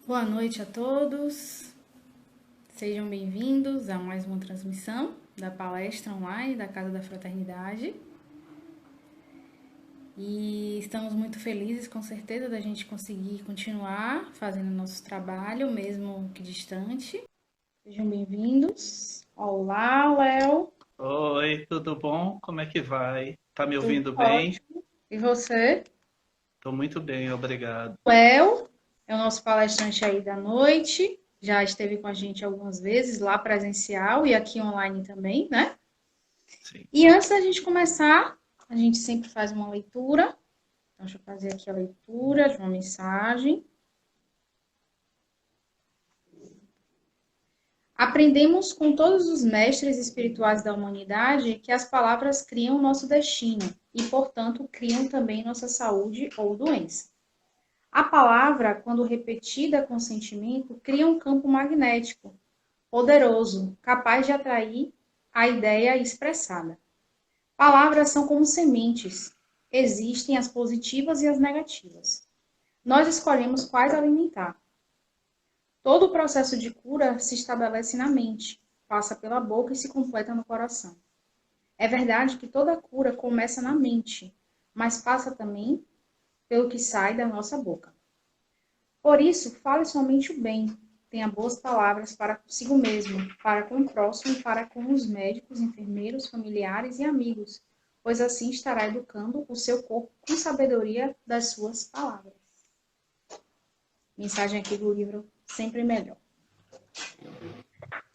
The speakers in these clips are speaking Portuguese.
Boa noite a todos, sejam bem-vindos a mais uma transmissão da palestra online da Casa da Fraternidade. E estamos muito felizes, com certeza, da gente conseguir continuar fazendo nosso trabalho, mesmo que distante. Sejam bem-vindos. Olá, Léo. Oi, tudo bom? Como é que vai? Tá me Tudo ouvindo bem? ótimo. E você? Tô muito bem, obrigado. Léo é o nosso palestrante aí da noite. Já esteve com a gente algumas vezes lá presencial e aqui online também, né? Sim. E antes da gente começar, a gente sempre faz uma leitura. Então, deixa eu fazer aqui a leitura de uma mensagem. Aprendemos com todos os mestres espirituais da humanidade que as palavras criam nosso destino e, portanto, criam também nossa saúde ou doença. A palavra, quando repetida com sentimento, cria um campo magnético, poderoso, capaz de atrair a ideia expressada. Palavras são como sementes. Existem as positivas e as negativas. Nós escolhemos quais alimentar. Todo o processo de cura se estabelece na mente, passa pela boca e se completa no coração. É verdade que toda cura começa na mente, mas passa também pelo que sai da nossa boca. Por isso, fale somente o bem, tenha boas palavras para consigo mesmo, para com o próximo e para com os médicos, enfermeiros, familiares e amigos, pois assim estará educando o seu corpo com sabedoria das suas palavras. Mensagem aqui do livro Sempre Melhor.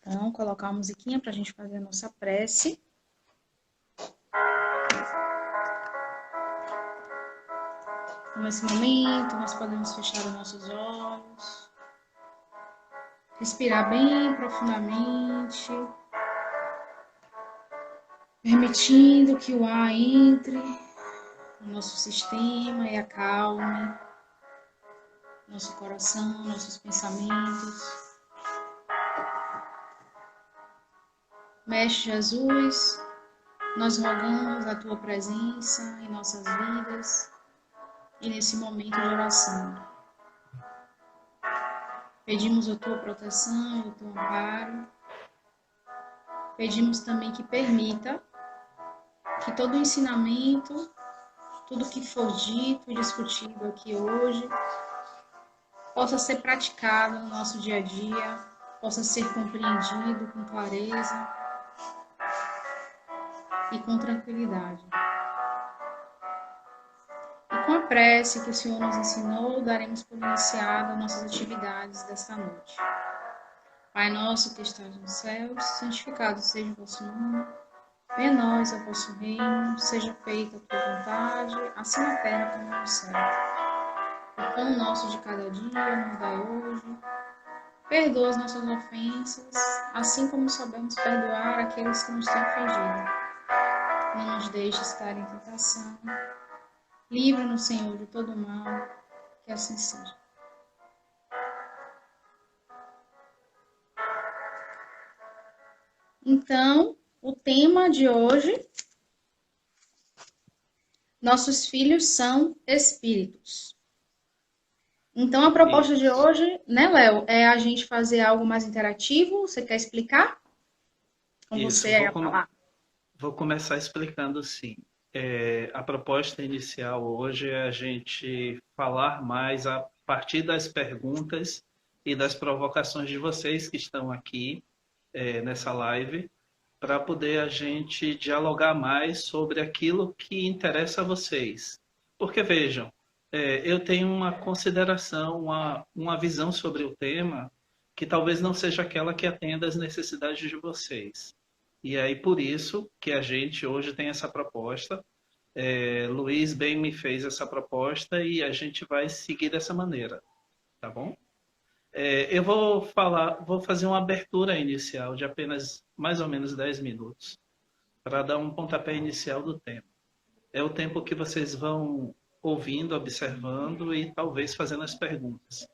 Então, colocar uma musiquinha para a gente fazer a nossa prece. Então, nesse momento, nós podemos fechar os nossos olhos, respirar bem profundamente, permitindo que o ar entre no nosso sistema e acalme nosso coração, nossos pensamentos. Mestre Jesus, nós rogamos a tua presença em nossas vidas e nesse momento de oração. Pedimos a tua proteção e o teu amparo. Pedimos também que permita que todo o ensinamento, tudo que for dito e discutido aqui hoje, possa ser praticado no nosso dia a dia, possa ser compreendido com clareza e com tranquilidade. E com a prece que o Senhor nos ensinou, daremos por iniciado nossas atividades desta noite. Pai nosso que estás nos céus, santificado seja o vosso nome. Venha a nós o vosso reino, seja feita a tua vontade, assim na terra como no céu. O pão nosso de cada dia nos dai hoje. Perdoa as nossas ofensas, assim como sabemos perdoar aqueles que nos têm ofendido. Não nos deixes cair em tentação. Livra-nos, Senhor, de todo mal, que assim seja. Então, o tema de hoje, nossos filhos são espíritos. Então, a proposta de Isso. hoje, né, Léo, é a gente fazer algo mais interativo. Você quer explicar? Com você Isso, aí a falar. vou começar explicando sim. A proposta inicial hoje é a gente falar mais a partir das perguntas e das provocações de vocês que estão aqui, nessa live, para poder a gente dialogar mais sobre aquilo que interessa a vocês. Porque vejam, eu tenho uma consideração, uma visão sobre o tema que talvez não seja aquela que atenda às necessidades de vocês. E aí por isso que a gente hoje tem essa proposta. Luiz bem me fez essa proposta e a gente vai seguir dessa maneira, tá bom? Eu vou fazer uma abertura inicial de apenas mais ou menos 10 minutos para dar um pontapé inicial do tema. É o tempo que vocês vão ouvindo, observando e talvez fazendo as perguntas.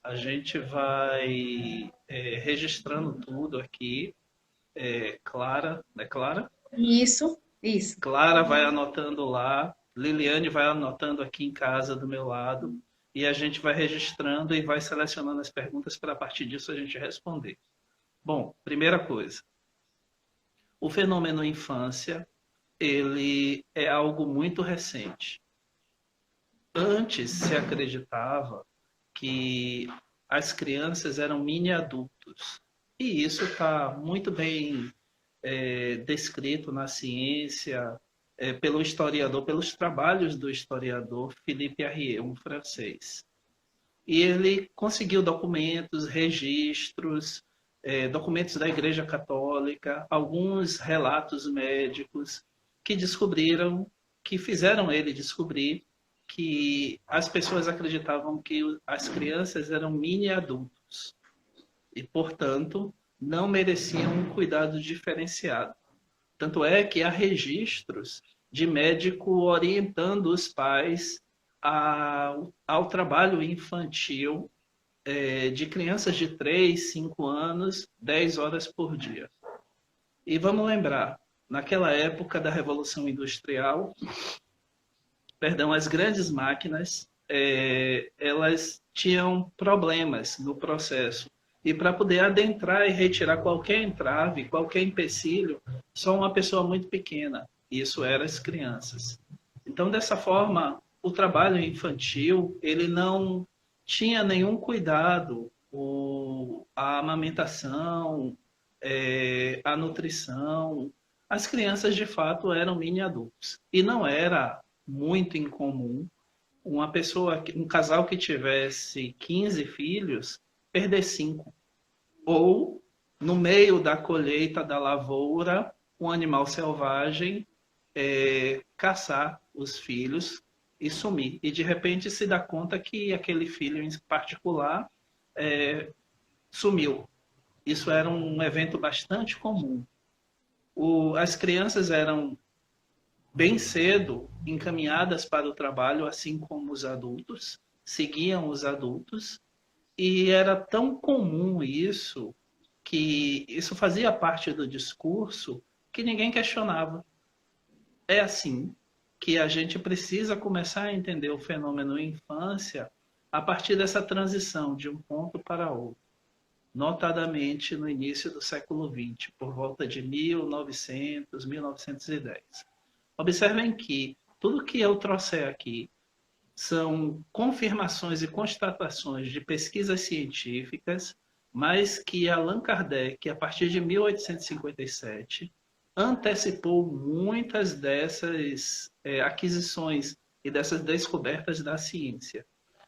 A gente vai registrando tudo aqui. Clara, né, Clara? Isso, isso. Clara vai anotando lá, Liliane vai anotando aqui em casa do meu lado e a gente vai registrando e vai selecionando as perguntas para a partir disso a gente responder. Bom, primeira coisa, o fenômeno infância, ele é algo muito recente. Antes se acreditava que as crianças eram mini adultos. E isso está muito bem descrito na ciência pelo historiador, pelos trabalhos do historiador Philippe Arrier, um francês. E ele conseguiu documentos, registros, documentos da Igreja Católica, alguns relatos médicos que descobriram, que fizeram ele descobrir que as pessoas acreditavam que as crianças eram mini adultos e, portanto, não mereciam um cuidado diferenciado. Tanto é que há registros de médico orientando os pais ao trabalho infantil de crianças de 3, 5 anos, 10 horas por dia. E vamos lembrar, naquela época da Revolução Industrial, as grandes máquinas, elas tinham problemas no processo. E para poder adentrar e retirar qualquer entrave, qualquer empecilho, só uma pessoa muito pequena. Isso eram as crianças. Então, dessa forma, o trabalho infantil, ele não tinha nenhum cuidado. A amamentação, a nutrição. As crianças, de fato, eram mini adultos. E não era muito incomum um casal que tivesse 15 filhos perder 5. Ou, no meio da colheita da lavoura, um animal selvagem caçar os filhos e sumir. E, de repente, se dá conta que aquele filho em particular sumiu. Isso era um evento bastante comum. As crianças eram bem cedo encaminhadas para o trabalho, assim como os adultos, seguiam os adultos, e era tão comum isso, que isso fazia parte do discurso, que ninguém questionava. É assim que a gente precisa começar a entender o fenômeno infância a partir dessa transição de um ponto para outro, notadamente no início do século XX, por volta de 1900, 1910. Observem que tudo que eu trouxer aqui são confirmações e constatações de pesquisas científicas, mas que Allan Kardec, a partir de 1857, antecipou muitas dessas aquisições e dessas descobertas da ciência.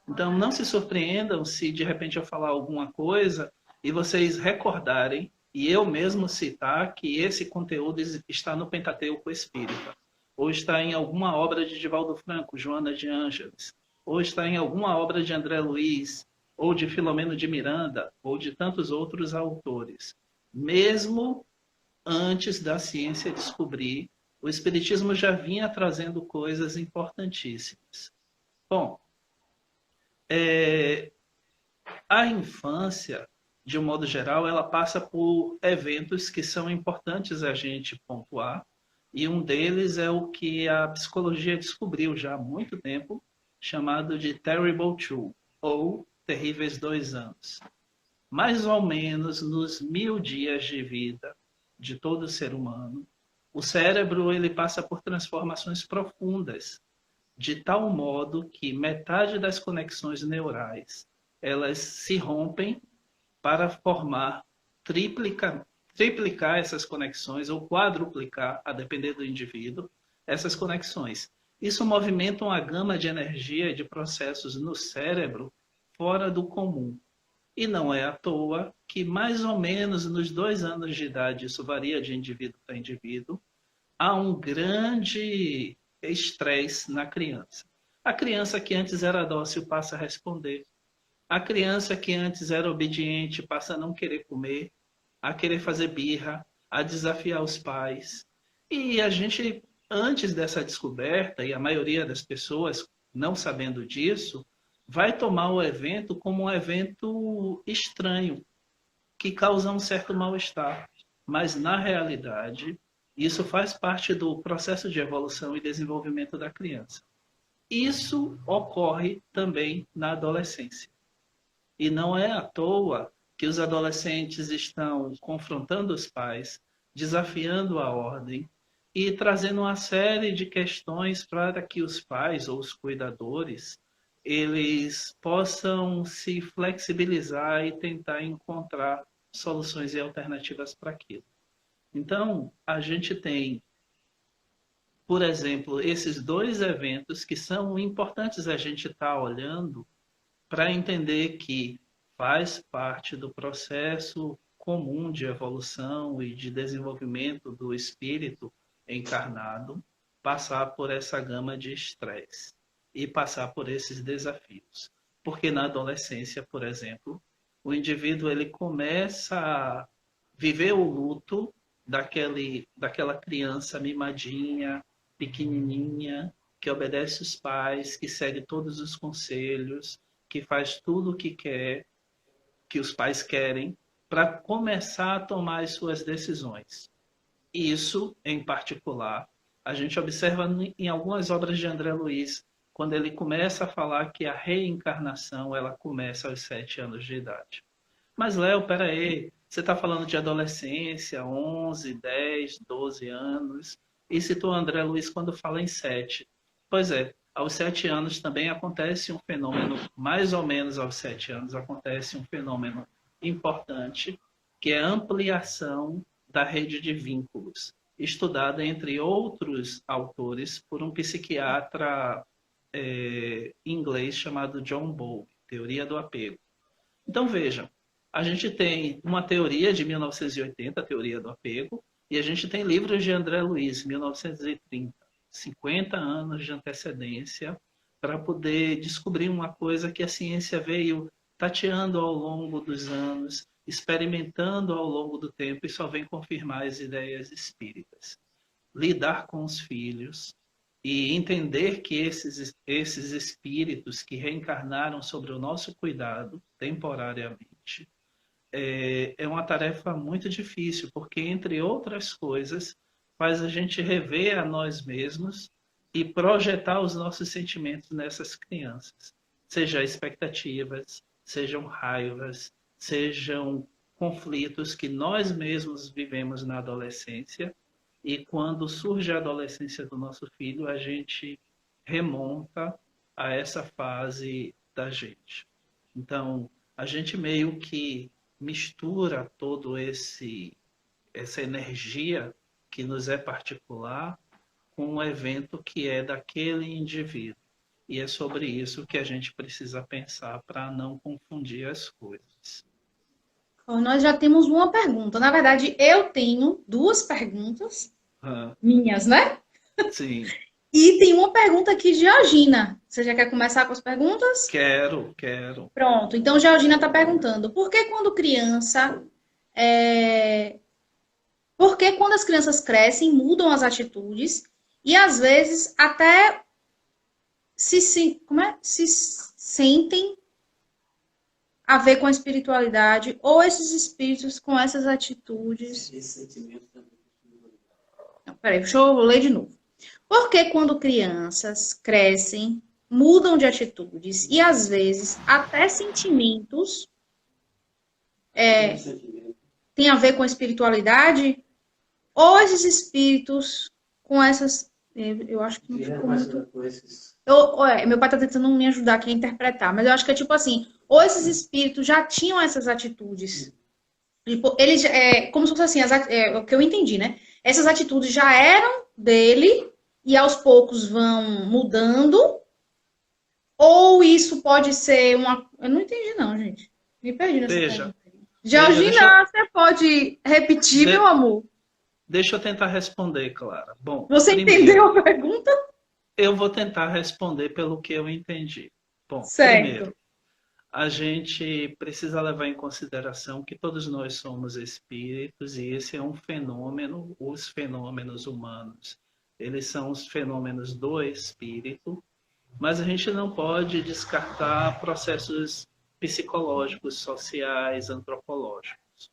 Então, não se surpreendam se de repente eu falar alguma coisa e vocês recordarem, e eu mesmo citar, que esse conteúdo está no Pentateuco Espírita, ou está em alguma obra de Divaldo Franco, Joana de Ângeles, ou está em alguma obra de André Luiz, ou de Filomeno de Miranda, ou de tantos outros autores. Mesmo antes da ciência descobrir, o Espiritismo já vinha trazendo coisas importantíssimas. Bom, a infância, de um modo geral, ela passa por eventos que são importantes a gente pontuar, e um deles é o que a psicologia descobriu já há muito tempo, chamado de Terrible Two, ou Terríveis 2 anos. Mais ou menos nos 1000 dias de vida de todo ser humano, o cérebro ele passa por transformações profundas, de tal modo que metade das conexões neurais elas se rompem para formar triplicar essas conexões ou quadruplicar, a depender do indivíduo, essas conexões. Isso movimenta uma gama de energia e de processos no cérebro fora do comum. E não é à toa que mais ou menos nos 2 anos de idade, isso varia de indivíduo para indivíduo, há um grande estresse na criança. A criança que antes era dócil passa a responder. A criança que antes era obediente passa a não querer comer, a querer fazer birra, a desafiar os pais. E a gente, antes dessa descoberta, e a maioria das pessoas não sabendo disso, vai tomar o evento como um evento estranho, que causa um certo mal-estar. Mas, na realidade, isso faz parte do processo de evolução e desenvolvimento da criança. Isso ocorre também na adolescência. E não é à toa que os adolescentes estão confrontando os pais, desafiando a ordem e trazendo uma série de questões para que os pais ou os cuidadores eles possam se flexibilizar e tentar encontrar soluções e alternativas para aquilo. Então, a gente tem, por exemplo, esses dois eventos que são importantes a gente estar olhando para entender que faz parte do processo comum de evolução e de desenvolvimento do espírito encarnado passar por essa gama de estresse e passar por esses desafios. Porque na adolescência, por exemplo, o indivíduo ele começa a viver o luto daquela criança mimadinha, pequenininha, que obedece os pais, que segue todos os conselhos, que faz tudo o que quer, que os pais querem, para começar a tomar as suas decisões. Isso, em particular, a gente observa em algumas obras de André Luiz, quando ele começa a falar que a reencarnação ela começa aos 7 anos de idade. Mas, Léo, peraí, você está falando de adolescência, 11, 10, 12 anos, e citou André Luiz quando fala em 7. Pois é, aos 7 anos também acontece um fenômeno, mais ou menos aos 7 anos, acontece um fenômeno importante, que é a ampliação da rede de vínculos, estudada, entre outros autores, por um psiquiatra inglês chamado John Bowlby, Teoria do Apego. Então, vejam, a gente tem uma teoria de 1980, a Teoria do Apego, e a gente tem livros de André Luiz, 1930. 50 anos de antecedência para poder descobrir uma coisa que a ciência veio tateando ao longo dos anos, experimentando ao longo do tempo e só vem confirmar as ideias espíritas. Lidar com os filhos e entender que esses espíritos que reencarnaram sobre o nosso cuidado temporariamente é uma tarefa muito difícil, porque, entre outras coisas, faz a gente rever a nós mesmos e projetar os nossos sentimentos nessas crianças. Sejam expectativas, sejam raivas, sejam conflitos que nós mesmos vivemos na adolescência e quando surge a adolescência do nosso filho, a gente remonta a essa fase da gente. Então, a gente meio que mistura todo essa energia que nos é particular com um evento que é daquele indivíduo. E é sobre isso que a gente precisa pensar para não confundir as coisas. Nós já temos uma pergunta. Na verdade, eu tenho duas perguntas minhas, né? Sim. E tem uma pergunta aqui de Georgina. Você já quer começar com as perguntas? Quero. Pronto. Então, Georgina está perguntando: por que quando criança... Por que quando as crianças crescem, mudam as atitudes e, às vezes, até se sentem a ver com a espiritualidade ou esses espíritos com essas atitudes? Não, peraí, deixa eu ler de novo. Por que quando crianças crescem, mudam de atitudes e, às vezes, até sentimentos tem a ver com a espiritualidade? Ou esses espíritos com essas... Eu acho que não ficou muito... meu pai está tentando me ajudar aqui a interpretar, mas eu acho que é tipo assim, ou esses espíritos já tinham essas atitudes. Tipo, eles, como se fosse assim, o que eu entendi, né? Essas atitudes já eram dele e aos poucos vão mudando. Ou isso pode ser uma... Eu não entendi não, gente. Me perdi nessa pergunta. Georgina, você pode repetir, meu amor? Deixa eu tentar responder, Clara. Bom, você entendeu a pergunta? Eu vou tentar responder pelo que eu entendi. Bom, certo. Primeiro, a gente precisa levar em consideração que todos nós somos espíritos e esse é um fenômeno, os fenômenos humanos, eles são os fenômenos do espírito, mas a gente não pode descartar processos psicológicos, sociais, antropológicos.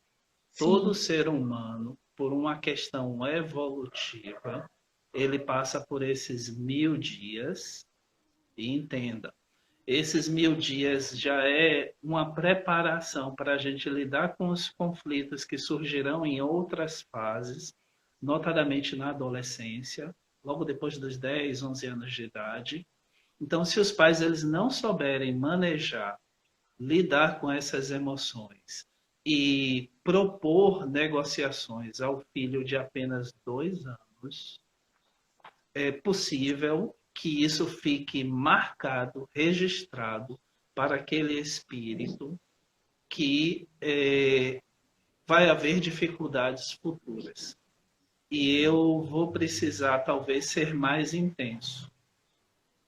Sim. Todo ser humano, por uma questão evolutiva, ele passa por esses 1000 dias E entenda, esses 1000 dias já é uma preparação para a gente lidar com os conflitos que surgirão em outras fases, notadamente na adolescência, logo depois dos 10, 11 anos de idade. Então, se os pais eles não souberem manejar, lidar com essas emoções e propor negociações ao filho de apenas 2 anos, é possível que isso fique marcado, registrado para aquele espírito que vai haver dificuldades futuras. E eu vou precisar, talvez, ser mais intenso.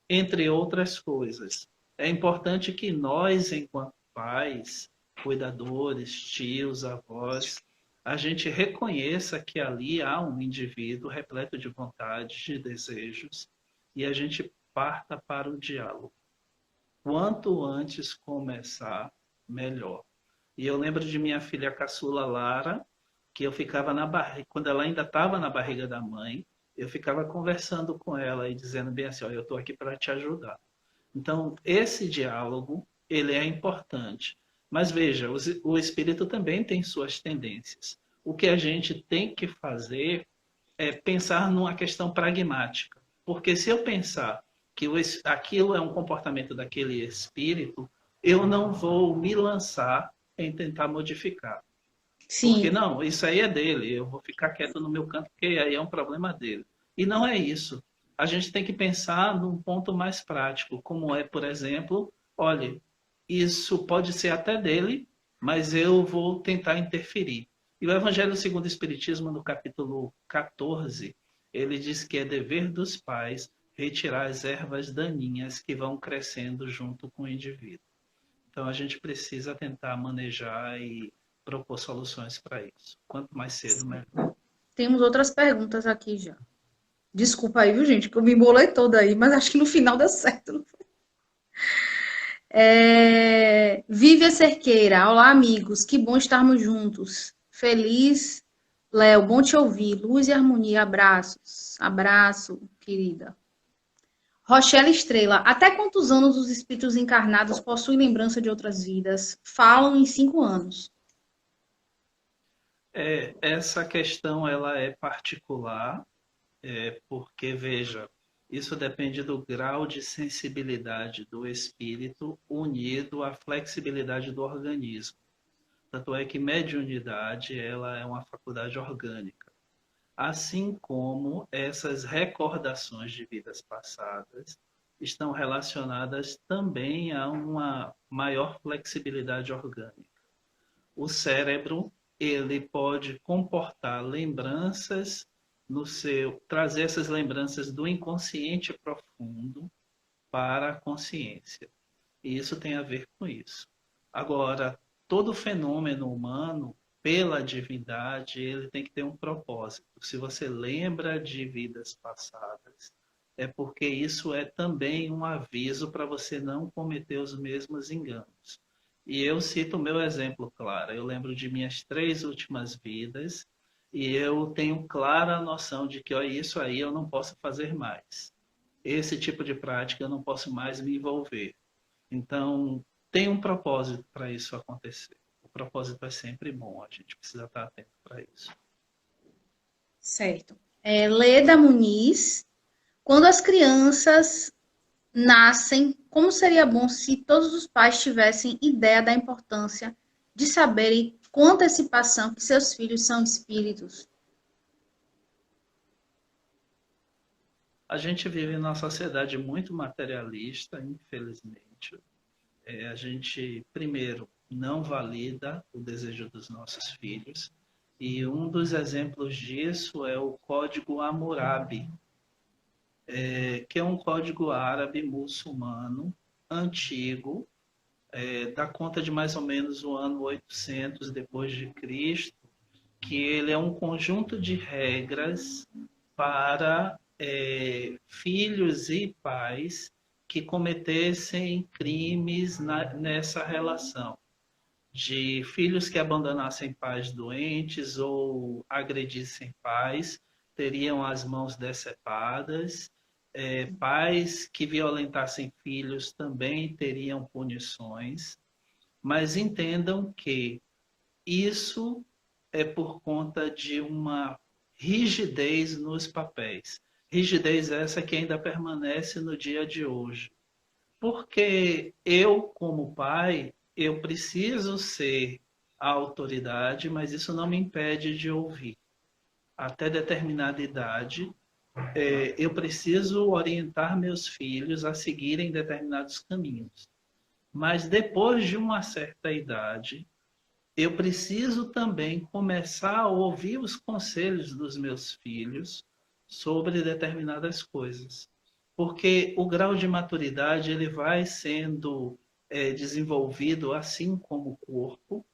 Entre outras coisas, é importante que nós, enquanto pais, cuidadores, tios, avós, a gente reconheça que ali há um indivíduo repleto de vontades, de desejos, e a gente parta para o diálogo. Quanto antes começar, melhor. E eu lembro de minha filha caçula Lara, que eu ficava na barriga, quando ela ainda estava na barriga da mãe, eu ficava conversando com ela e dizendo bem assim, ó, eu estou aqui para te ajudar. Então, esse diálogo, ele é importante. Mas veja, o espírito também tem suas tendências. O que a gente tem que fazer é pensar numa questão pragmática. Porque se eu pensar que aquilo é um comportamento daquele espírito, eu não vou me lançar em tentar modificar. Porque Sim, não, isso aí é dele, eu vou ficar quieto no meu canto, porque aí é um problema dele. E não é isso. A gente tem que pensar num ponto mais prático, como é, por exemplo, olha, isso pode ser até dele, mas eu vou tentar interferir. E o Evangelho segundo o Espiritismo, no capítulo 14, ele diz que é dever dos pais retirar as ervas daninhas que vão crescendo junto com o indivíduo. Então a gente precisa tentar manejar e propor soluções para isso. Quanto mais cedo, melhor. temos outras perguntas aqui já. Desculpa aí, viu, gente, que eu me embolei toda aí, mas acho que no final deu certo. Vívia Cerqueira, olá, amigos, que bom estarmos juntos. Feliz, Léo, bom te ouvir. Luz e harmonia, abraços. Abraço, querida. Rochelle Estrela, até quantos anos os espíritos encarnados possuem lembrança de outras vidas? Falam em 5 anos. Essa questão ela é particular, porque, veja, isso depende do grau de sensibilidade do espírito unido à flexibilidade do organismo. Tanto é que mediunidade ela é uma faculdade orgânica. Assim como essas recordações de vidas passadas estão relacionadas também a uma maior flexibilidade orgânica. O cérebro, ele pode comportar lembranças no seu, trazer essas lembranças do inconsciente profundo para a consciência. E isso tem a ver com isso. Agora, todo fenômeno humano, pela divindade, ele tem que ter um propósito. Se você lembra de vidas passadas, é porque isso é também um aviso para você não cometer os mesmos enganos. E eu cito o meu exemplo, claro. Eu lembro de minhas 3 últimas vidas e eu tenho clara noção de que ó, isso aí eu não posso fazer mais. Esse tipo de prática eu não posso mais me envolver. Então, tem um propósito para isso acontecer. O propósito é sempre bom, a gente precisa estar atento para isso. Certo. Leda Muniz, quando as crianças nascem, como seria bom se todos os pais tivessem ideia da importância de saberem com antecipação que seus filhos são espíritos? A gente vive numa sociedade muito materialista, infelizmente. A gente, primeiro, não valida o desejo dos nossos filhos. E um dos exemplos disso é o Código Hammurabi, que é um código árabe muçulmano antigo, dá conta de mais ou menos o ano 800 depois de Cristo, que ele é um conjunto de regras para filhos e pais que cometessem crimes nessa relação, de filhos que abandonassem pais doentes ou agredissem pais, teriam as mãos decepadas Pais que violentassem filhos também teriam punições, mas entendam que isso é por conta de uma rigidez nos papéis. Rigidez essa que ainda permanece no dia de hoje. Porque eu, como pai, eu preciso ser a autoridade, mas isso não me impede de ouvir. Até determinada idade, eu preciso orientar meus filhos a seguirem determinados caminhos. Mas depois de uma certa idade, eu preciso também começar a ouvir os conselhos dos meus filhos sobre determinadas coisas. Porque o grau de maturidade ele vai sendo desenvolvido assim como o corpo,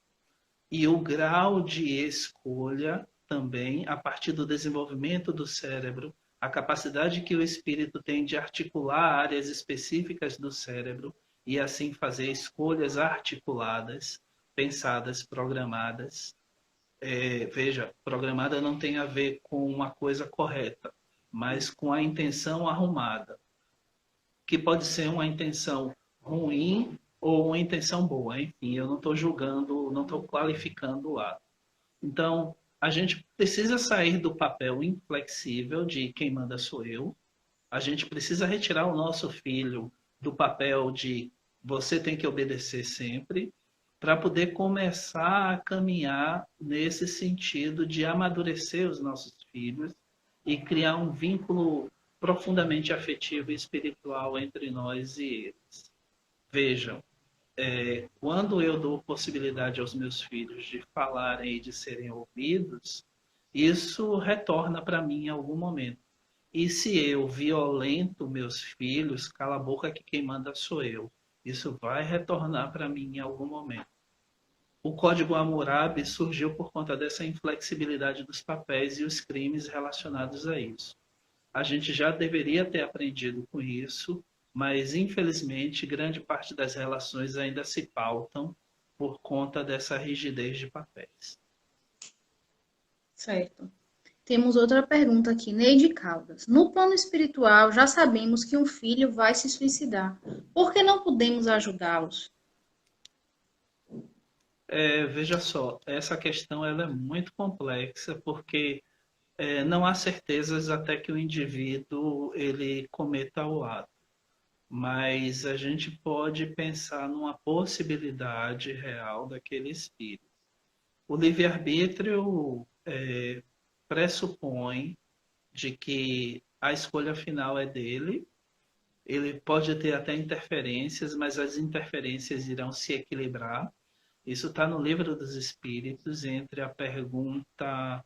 e o grau de escolha também, a partir do desenvolvimento do cérebro, a capacidade que o espírito tem de articular áreas específicas do cérebro e assim fazer escolhas articuladas, pensadas, programadas. Veja, programada não tem a ver com uma coisa correta, mas com a intenção arrumada, que pode ser uma intenção ruim ou uma intenção boa. Enfim, eu não estou julgando, não estou qualificando o ato. Então, a gente precisa sair do papel inflexível de quem manda sou eu. A gente precisa retirar o nosso filho do papel de você tem que obedecer sempre, para poder começar a caminhar nesse sentido de amadurecer os nossos filhos e criar um vínculo profundamente afetivo e espiritual entre nós e eles. Vejam, quando eu dou possibilidade aos meus filhos de falarem e de serem ouvidos, isso retorna para mim em algum momento. E se eu violento meus filhos, cala a boca que quem manda sou eu. Isso vai retornar para mim em algum momento. O Código Hammurabi surgiu por conta dessa inflexibilidade dos papéis e os crimes relacionados a isso. A gente já deveria ter aprendido com isso, mas infelizmente grande parte das relações ainda se pautam por conta dessa rigidez de papéis. Certo. Temos outra pergunta aqui, Neide Caldas. No plano espiritual, já sabemos que um filho vai se suicidar. Por que não podemos ajudá-los? Veja só, essa questão ela é muito complexa porque não há certezas até que o indivíduo ele cometa o ato. Mas a gente pode pensar numa possibilidade real daquele espírito. O livre-arbítrio pressupõe de que a escolha final é dele. Ele pode ter até interferências, mas as interferências irão se equilibrar. Isso está no Livro dos Espíritos, entre a pergunta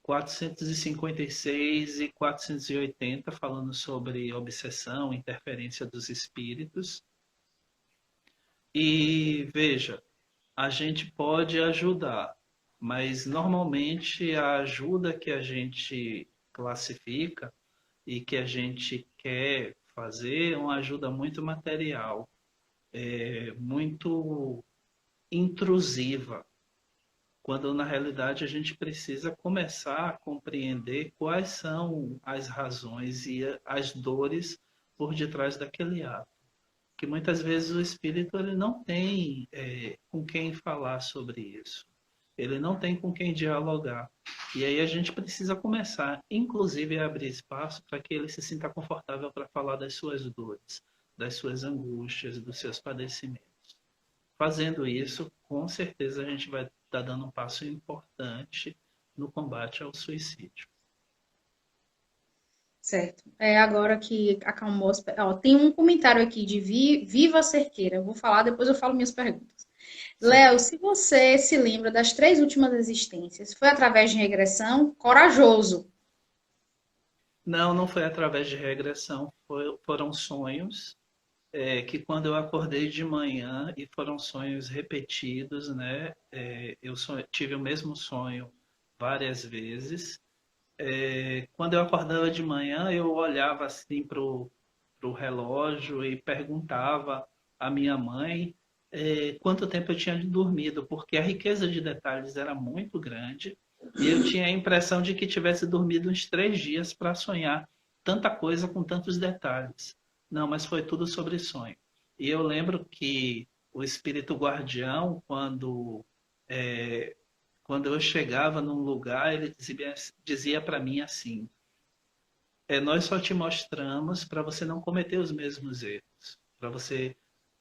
456 e 480, falando sobre obsessão, interferência dos espíritos. E veja, a gente pode ajudar, mas normalmente a ajuda que a gente classifica e que a gente quer fazer é uma ajuda muito material, muito intrusiva, quando na realidade a gente precisa começar a compreender quais são as razões e as dores por detrás daquele ato. Que muitas vezes o espírito ele não tem com quem falar sobre isso. Ele não tem com quem dialogar. E aí a gente precisa começar, inclusive, a abrir espaço para que ele se sinta confortável para falar das suas dores, das suas angústias, dos seus padecimentos. Fazendo isso, com certeza a gente vai estar dando um passo importante no combate ao suicídio. Certo. Agora que acalmou tem um comentário aqui de Viva Cerqueira. Eu vou falar, depois eu falo minhas perguntas. Léo, se você se lembra das 3 últimas existências, foi através de regressão? Corajoso. Não, não foi através de regressão, foram sonhos que quando eu acordei de manhã, e foram sonhos repetidos, né? Eu tive o mesmo sonho várias vezes. Quando eu acordava de manhã, eu olhava assim para o relógio e perguntava à minha mãe quanto tempo eu tinha dormido, porque a riqueza de detalhes era muito grande e eu tinha a impressão de que tivesse dormido uns 3 dias para sonhar tanta coisa com tantos detalhes. Não, mas foi tudo sobre sonho. E eu lembro que o espírito guardião, quando eu chegava num lugar, ele dizia para mim assim: nós só te mostramos para você não cometer os mesmos erros, para você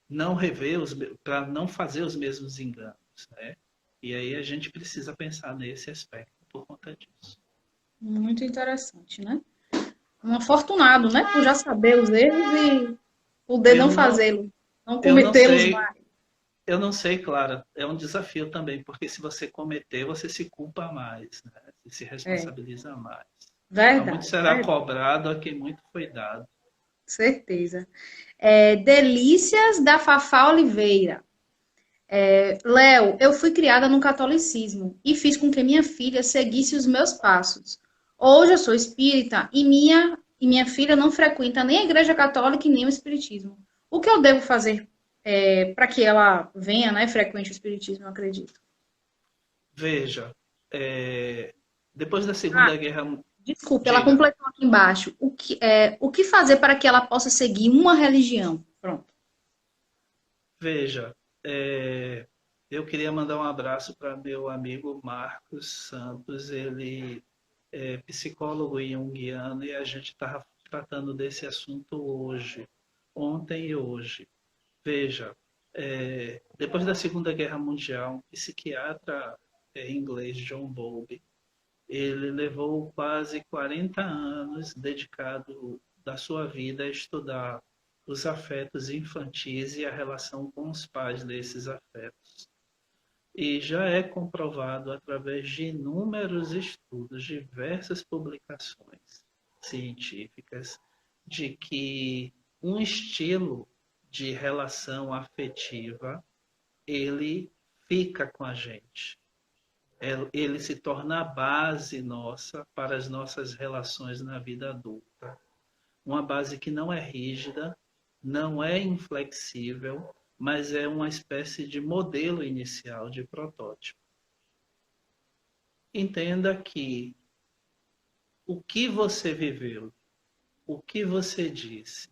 não rever para não fazer os mesmos enganos, né? E aí a gente precisa pensar nesse aspecto por conta disso. Muito interessante, né? Um afortunado, né? Por já saber os erros e poder Eu não não, fazê-los, não eu não cometê-los sei, mais. eu não sei, Clara. É um desafio também, porque se você cometer, você se culpa mais, né? Você se É, responsabiliza mais. A muito verdade, será verdade, cobrado a quem muito foi dado. certeza. Delícias da Fafá Oliveira. Léo, eu fui criada no catolicismo e fiz com que minha filha seguisse os meus passos. Hoje eu sou espírita e minha filha não frequenta nem a igreja católica e nem o espiritismo. O que eu devo fazer para que ela venha, né, frequente o espiritismo, eu acredito? Veja, depois da Ah, Segunda Guerra, desculpe, ela diga, completou aqui embaixo. O que fazer para que ela possa seguir uma religião? Pronto. veja, eu queria mandar um abraço para meu amigo Marcos Santos. Ele é psicólogo junguiano e a gente estava tratando desse assunto hoje, ontem e hoje. Veja, depois da Segunda Guerra Mundial, um psiquiatra inglês, John Bowlby, ele levou quase 40 anos dedicado da sua vida a estudar os afetos infantis e a relação com os pais desses afetos. E já é comprovado através de inúmeros estudos, diversas publicações científicas, de que um estilo de relação afetiva, ele fica com a gente. Ele se torna a base nossa para as nossas relações na vida adulta. Uma base que não é rígida, não é inflexível, mas é uma espécie de modelo inicial, de protótipo. Entenda que o que você viveu, o que você disse,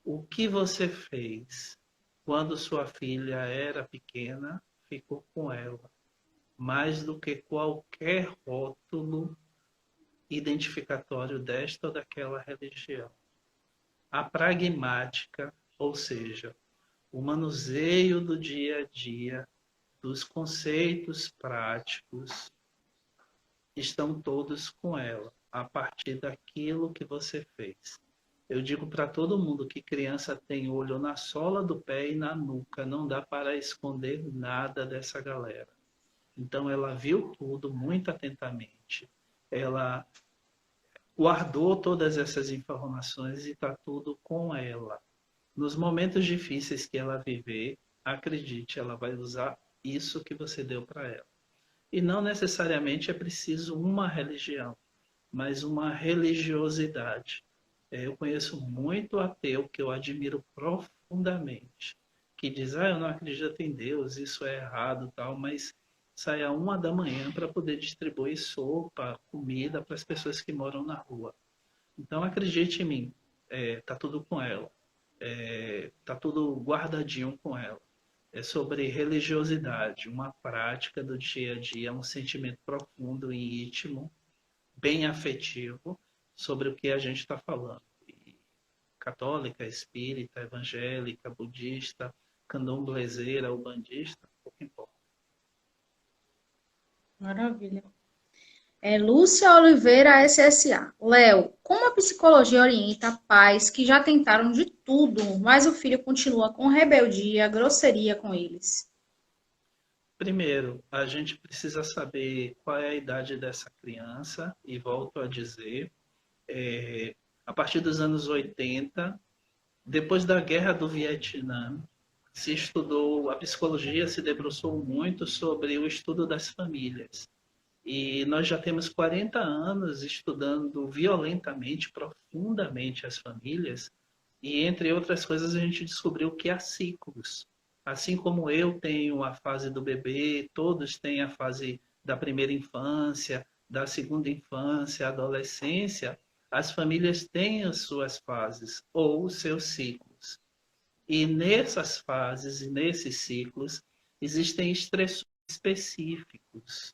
o que você fez quando sua filha era pequena, ficou com ela, mais do que qualquer rótulo identificatório desta ou daquela religião. A pragmática, ou seja, o manuseio do dia a dia, dos conceitos práticos, estão todos com ela, a partir daquilo que você fez. Eu digo para todo mundo que criança tem olho na sola do pé e na nuca, não dá para esconder nada dessa galera. Então ela viu tudo muito atentamente, ela guardou todas essas informações e está tudo com ela. Nos momentos difíceis que ela viver, acredite, ela vai usar isso que você deu para ela. E não necessariamente é preciso uma religião, mas uma religiosidade. Eu conheço muito ateu que eu admiro profundamente, que diz, eu não acredito em Deus, isso é errado, tal, mas sai a 1 da manhã para poder distribuir sopa, comida para as pessoas que moram na rua. Então acredite em mim, tá tudo com ela, tá tudo guardadinho com ela. É sobre religiosidade, uma prática do dia a dia, um sentimento profundo e íntimo, bem afetivo, sobre o que a gente está falando. E católica, espírita, evangélica, budista, candomblezeira, ubandista, pouco importa. Maravilha. Lúcia Oliveira, SSA. Léo, como a psicologia orienta pais que já tentaram de tudo, mas o filho continua com rebeldia, grosseria com eles? Primeiro, a gente precisa saber qual é a idade dessa criança, e volto a dizer, a partir dos anos 80, depois da Guerra do Vietnã, se estudou, a psicologia se debruçou muito sobre o estudo das famílias. E nós já temos 40 anos estudando violentamente, profundamente as famílias, e entre outras coisas a gente descobriu que há ciclos. Assim como eu tenho a fase do bebê, todos têm a fase da primeira infância, da segunda infância, adolescência, As famílias têm as suas fases ou os seus ciclos. E nessas fases e nesses ciclos existem estressores específicos.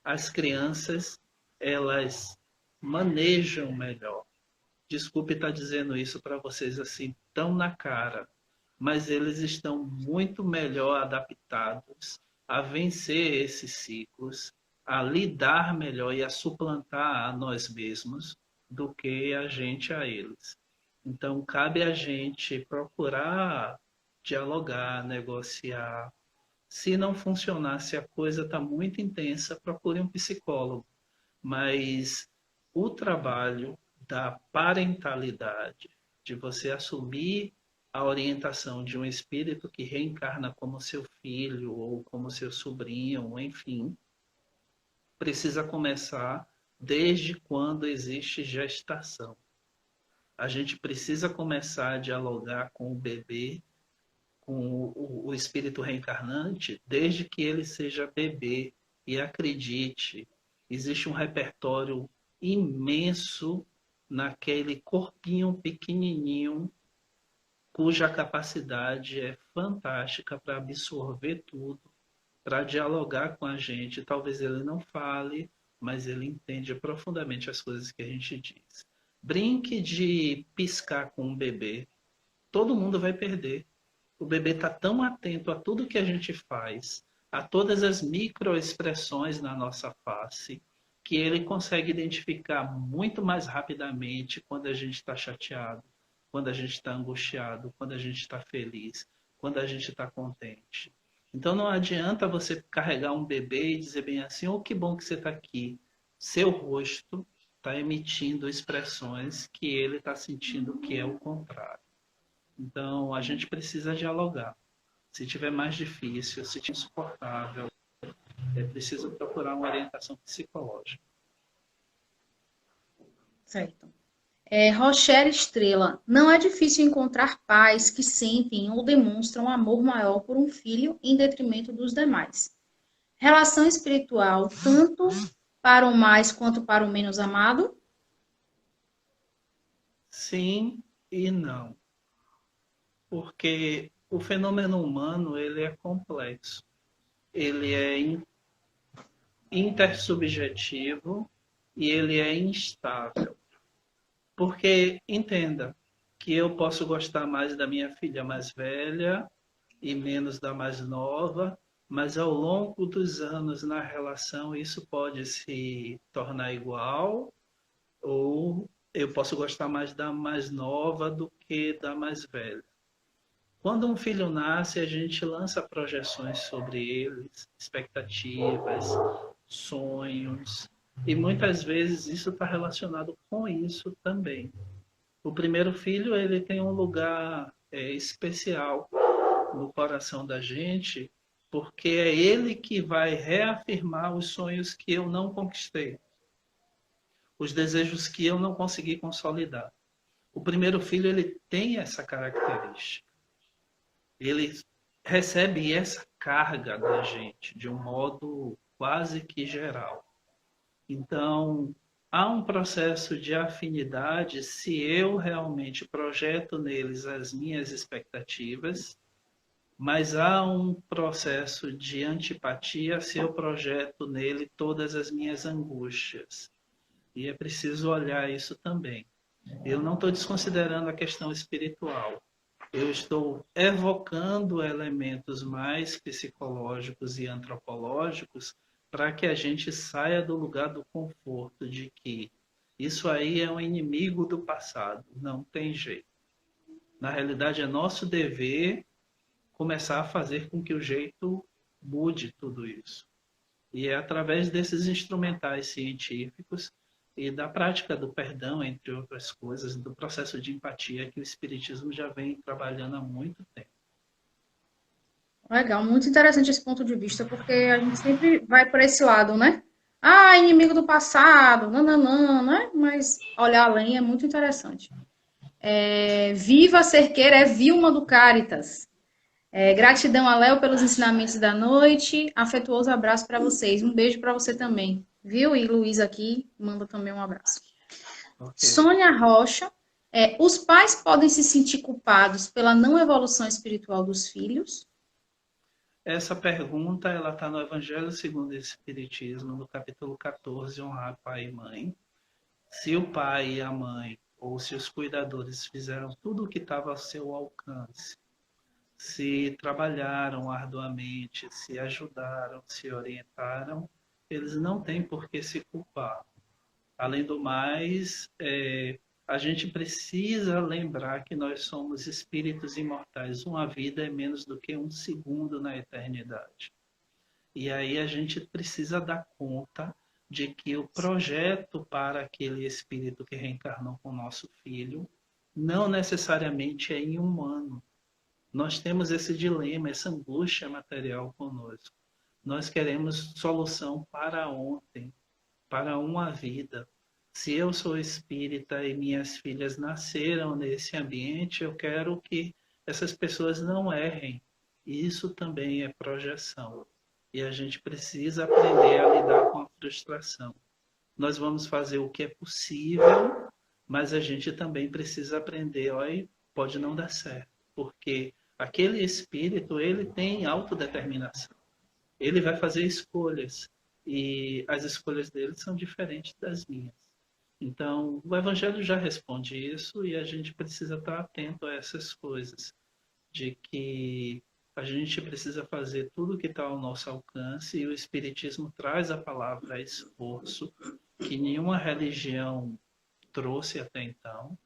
As crianças, elas manejam melhor. Desculpe estar dizendo isso para vocês assim tão na cara, mas eles estão muito melhor adaptados a vencer esses ciclos, a lidar melhor e a suplantar a nós mesmos do que a gente a eles. Então, cabe a gente procurar dialogar, negociar. Se não funcionar, se a coisa está muito intensa, procure um psicólogo. Mas o trabalho da parentalidade, de você assumir a orientação de um espírito que reencarna como seu filho ou como seu sobrinho, enfim, precisa começar desde quando existe gestação. A gente precisa começar a dialogar com o bebê, com o espírito reencarnante, desde que ele seja bebê. E acredite, existe um repertório imenso naquele corpinho pequenininho, cuja capacidade é fantástica para absorver tudo, para dialogar com a gente. Talvez ele não fale, mas ele entende profundamente as coisas que a gente diz. Brinque de piscar com um bebê, todo mundo vai perder. O bebê está tão atento a tudo que a gente faz, a todas as microexpressões na nossa face, que ele consegue identificar muito mais rapidamente quando a gente está chateado, quando a gente está angustiado, quando a gente está feliz, quando a gente está contente. Então não adianta você carregar um bebê e dizer bem assim, oh, que bom que você está aqui. Seu rosto está emitindo expressões que ele está sentindo que é o contrário. Então, a gente precisa dialogar. Se tiver mais difícil, se tiver insuportável, é preciso procurar uma orientação psicológica. Certo. Rochelle Estrela. Não é difícil encontrar pais que sentem ou demonstram amor maior por um filho em detrimento dos demais. Relação espiritual, tanto para o mais quanto para o menos amado? Sim e não. Porque o fenômeno humano ele é complexo. Ele é intersubjetivo e ele é instável. Porque, entenda, que eu posso gostar mais da minha filha mais velha e menos da mais nova, mas ao longo dos anos na relação isso pode se tornar igual, ou eu posso gostar mais da mais nova do que da mais velha. Quando um filho nasce, a gente lança projeções sobre eles, expectativas, sonhos, e muitas vezes isso está relacionado com isso também. O primeiro filho ele tem um lugar especial no coração da gente, porque é ele que vai reafirmar os sonhos que eu não conquistei, os desejos que eu não consegui consolidar. O primeiro filho ele tem essa característica. Ele recebe essa carga da gente de um modo quase que geral. Então, há um processo de afinidade se eu realmente projeto neles as minhas expectativas, mas há um processo de antipatia se eu projeto nele todas as minhas angústias. E é preciso olhar isso também. Eu não estou desconsiderando a questão espiritual. Eu estou evocando elementos mais psicológicos e antropológicos para que a gente saia do lugar do conforto de que isso aí é um inimigo do passado. Não tem jeito. Na realidade, é nosso dever começar a fazer com que o jeito mude tudo isso. E é através desses instrumentais científicos e da prática do perdão, entre outras coisas, do processo de empatia que o Espiritismo já vem trabalhando há muito tempo. Legal, muito interessante esse ponto de vista, porque a gente sempre vai por esse lado, né? Ah, inimigo do passado, nananã, né? Mas olhar além é muito interessante. Viva Cerqueira é Vilma do Caritas. Gratidão a Léo pelos ensinamentos da noite. Afetuoso abraço para vocês. Um beijo para você também. Viu? E Luiz aqui manda também um abraço. Ok. Sônia Rocha, os pais podem se sentir culpados pela não evolução espiritual dos filhos? Essa pergunta ela está no Evangelho segundo o Espiritismo, no capítulo 14, honrar pai e mãe. Se o pai e a mãe, ou se os cuidadores fizeram tudo o que estava ao seu alcance, se trabalharam arduamente, se ajudaram, se orientaram, eles não têm por que se culpar. Além do mais, a gente precisa lembrar que nós somos espíritos imortais. Uma vida é menos do que um segundo na eternidade. E aí a gente precisa dar conta de que o projeto para aquele espírito que reencarnou com o nosso filho não necessariamente é inumano. Nós temos esse dilema, essa angústia material conosco. Nós queremos solução para ontem, para uma vida. Se eu sou espírita e minhas filhas nasceram nesse ambiente, eu quero que essas pessoas não errem. Isso também é projeção. E a gente precisa aprender a lidar com a frustração. Nós vamos fazer o que é possível, mas a gente também precisa aprender, olha, pode não dar certo, porque aquele espírito, ele tem autodeterminação. Ele vai fazer escolhas e as escolhas dele são diferentes das minhas. Então, o Evangelho já responde isso e a gente precisa estar atento a essas coisas, de que a gente precisa fazer tudo o que está ao nosso alcance e o Espiritismo traz a palavra esforço, que nenhuma religião trouxe até então,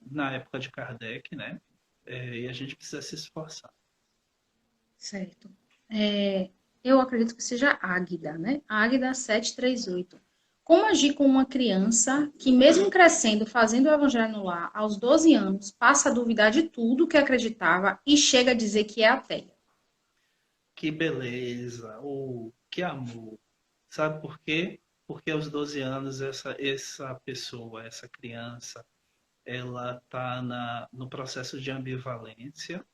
na época de Kardec, né? E a gente precisa se esforçar. Certo. Eu acredito que seja Águida, né? Águida 738. Como agir com uma criança que, mesmo crescendo, fazendo o evangelho no lar, aos 12 anos, passa a duvidar de tudo que acreditava e chega a dizer que é ateia? Que beleza, ou que amor. Sabe por quê? Porque aos 12 anos essa pessoa, essa criança, ela está no processo de ambivalência,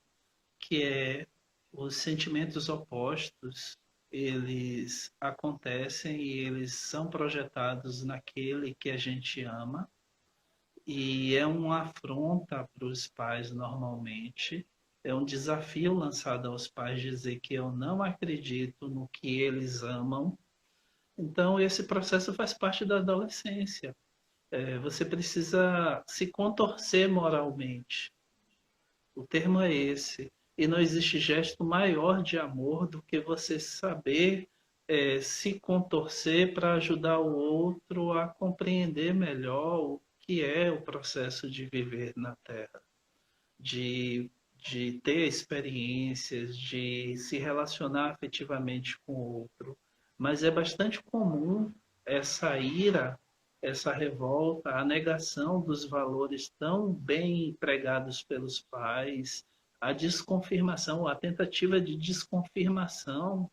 que é os sentimentos opostos, eles acontecem e eles são projetados naquele que a gente ama, e é uma afronta para os pais normalmente, é um desafio lançado aos pais dizer que eu não acredito no que eles amam. Então, esse processo faz parte da adolescência. Você precisa se contorcer moralmente. O termo é esse. E não existe gesto maior de amor do que você saber se contorcer para ajudar o outro a compreender melhor o que é o processo de viver na Terra, de, de ter experiências, de se relacionar afetivamente com o outro. Mas é bastante comum essa ira, essa revolta, a negação dos valores tão bem pregados pelos pais, a desconfirmação, a tentativa de desconfirmação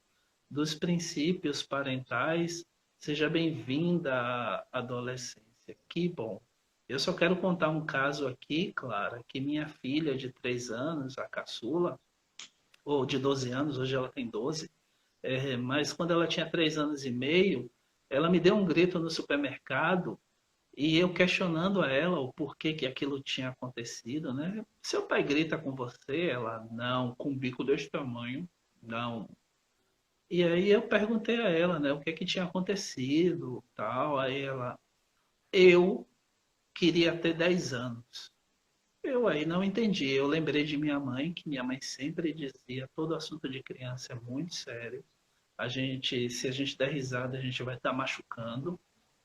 dos princípios parentais. Seja bem-vinda à adolescência. Que bom. Eu só quero contar um caso aqui, Clara, que minha filha de 3 anos, a caçula, ou de 12 anos, hoje ela tem 12, mas quando ela tinha 3 anos e meio, ela me deu um grito no supermercado e eu questionando a ela o porquê que aquilo tinha acontecido, né? Seu pai grita com você? Ela, não, com um bico desse tamanho, não. E aí eu perguntei a ela, né, o que que tinha acontecido, tal. Aí ela, eu queria ter 10 anos. Eu aí não entendi. Eu lembrei de minha mãe, que minha mãe sempre dizia, todo assunto de criança é muito sério. Se a gente der risada, a gente vai estar machucando.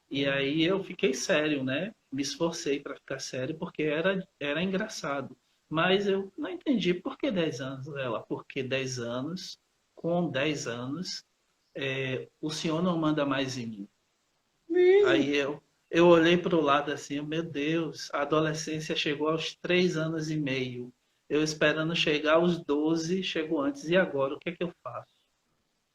E aí eu fiquei sério, né? Me esforcei para ficar sério porque era engraçado. Mas eu não entendi por que 10 anos, ela. Porque 10 anos, com 10 anos, o senhor não manda mais em mim. Aí eu olhei para o lado assim, meu Deus, a adolescência chegou aos 3 anos e meio. Eu esperando chegar aos 12, chegou antes. E agora, o que é que eu faço?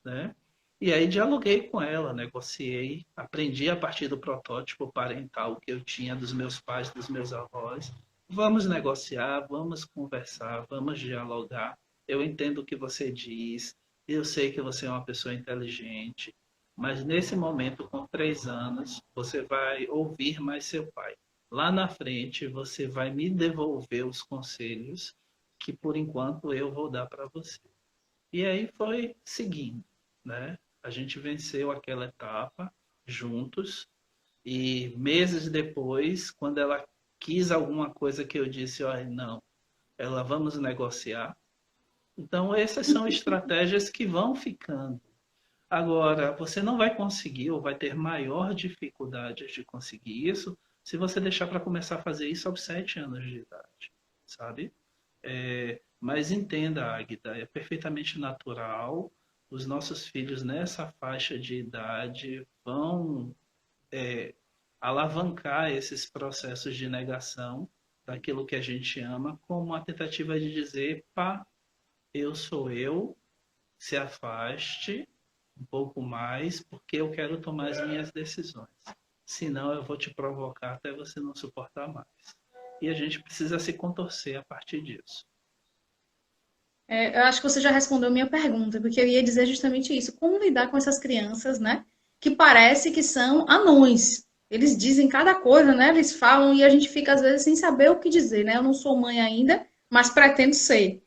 Né? E aí dialoguei com ela, negociei, aprendi a partir do protótipo parental que eu tinha dos meus pais, dos meus avós. Vamos negociar, vamos conversar, vamos dialogar. Eu entendo o que você diz, eu sei que você é uma pessoa inteligente, Mas nesse momento, com 3 anos, você vai ouvir mais seu pai. Lá na frente, você vai me devolver os conselhos que, por enquanto, eu vou dar para você. E aí foi seguindo, né? A gente venceu aquela etapa juntos e meses depois, quando ela quis alguma coisa que eu disse, olha, não, ela vamos negociar. Então, essas são estratégias que vão ficando. Agora, você não vai conseguir ou vai ter maior dificuldade de conseguir isso se você deixar para começar a fazer isso aos 7 anos de idade, sabe? Mas entenda, Águida, é perfeitamente natural. Os nossos filhos nessa faixa de idade vão alavancar esses processos de negação daquilo que a gente ama como uma tentativa de dizer, pá, eu sou eu, se afaste um pouco mais, porque eu quero tomar as minhas decisões. Senão eu vou te provocar até você não suportar mais. E a gente precisa se contorcer a partir disso. Eu acho que você já respondeu a minha pergunta, porque eu ia dizer justamente isso. Como lidar com essas crianças, né? Que parece que são anões. Eles dizem cada coisa, né? Eles falam e a gente fica, às vezes, sem saber o que dizer, né? Eu não sou mãe ainda, mas pretendo ser.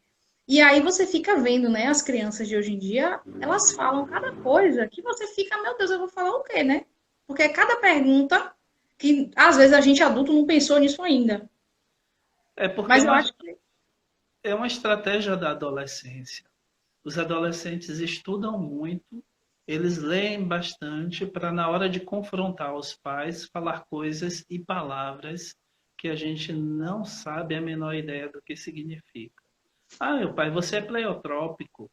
E aí você fica vendo, né? As crianças de hoje em dia, elas falam cada coisa que você fica, meu Deus, eu vou falar o quê, né? Porque é cada pergunta que, às vezes, a gente adulto não pensou nisso ainda. É porque Mas eu acho que é uma estratégia da adolescência. Os adolescentes estudam muito, eles leem bastante para, na hora de confrontar os pais, falar coisas e palavras que a gente não sabe a menor ideia do que significa. Ah, meu pai, você é pleiotrópico.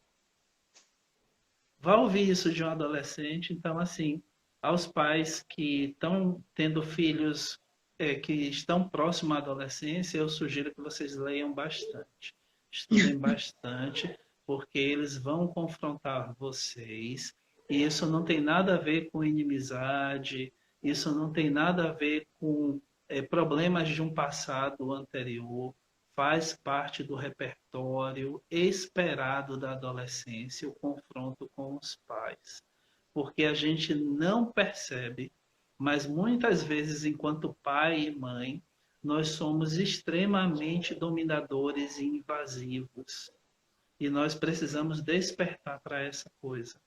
Vai ouvir isso de um adolescente, então, assim, aos pais que estão tendo filhos que estão próximos à adolescência, eu sugiro que vocês leiam bastante, estudem bastante, porque eles vão confrontar vocês, e isso não tem nada a ver com inimizade, isso não tem nada a ver com problemas de um passado anterior, faz parte do repertório esperado da adolescência, o confronto com os pais. Porque a gente não percebe, mas muitas vezes, enquanto pai e mãe, nós somos extremamente dominadores e invasivos. E nós precisamos despertar para essa coisa.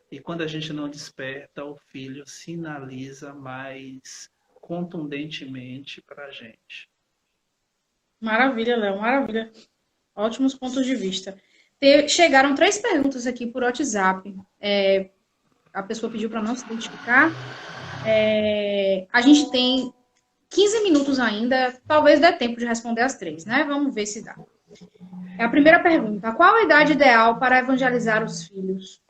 E quando a gente não desperta, o filho sinaliza mais contundentemente para a gente. maravilha, Léo, maravilha. Ótimos pontos de vista. Chegaram 3 perguntas aqui por WhatsApp. A pessoa pediu para não se identificar. A gente tem 15 minutos ainda, talvez dê tempo de responder as 3, né? Vamos ver se dá. A primeira pergunta: qual a idade ideal para evangelizar os filhos?